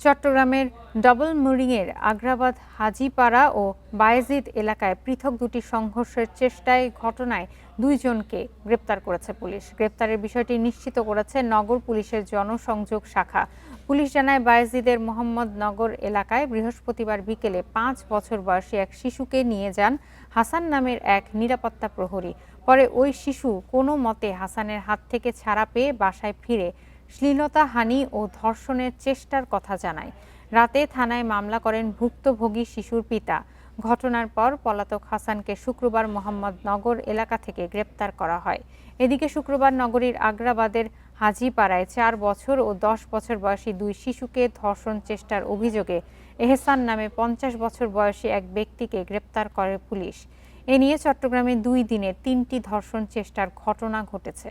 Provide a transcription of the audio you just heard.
চট্টগ্রামের ডবল মুরিংয়ের আগ্রাবাদ হাজীপাড়া ও বায়েজিদ এলাকায় পৃথক দুটি সংঘর্ষের চেষ্টায় ঘটনায় 2 জনকে গ্রেপ্তার করেছে পুলিশ। গ্রেপ্তারের বিষয়টি নিশ্চিত করেছে নগর পুলিশের জনসংযোগ শাখা। পুলিশ জানায়, বায়েজিদের মোহাম্মদনগর এলাকায় বৃহস্পতিবার বিকেলে 5 বছর বয়সী এক শিশুকে নিয়ে যান হাসান নামের এক নিরাপত্তা প্রহরী। পরে ওই শিশু কোনো মতে হাসানের হাত থেকে ছাড়া পেয়ে বাসায় ফিরে শ্লীলতাহানি ও ধর্ষণের চেষ্টার কথা জানায়। রাতে থানায় মামলা করেন ভুক্তভোগী শিশুর পিতা। ঘটনার পর পলাতক হাসানকে শুক্রবার মোহাম্মদনগর এলাকা থেকে গ্রেপ্তার করা হয়। এদিকে শুক্রবার নগরীর আগ্রাবাদের হাজীপাড়ায় 4 বছর ও 10 বছর বয়সী 2 শিশুকে ধর্ষণ চেষ্টার অভিযোগে এহসান নামে 50 বছর বয়সী এক ব্যক্তিকে গ্রেপ্তার করে পুলিশ। এ নিয়ে চট্টগ্রামে 2 দিনে 3টি ধর্ষণ চেষ্টার ঘটনা ঘটেছে।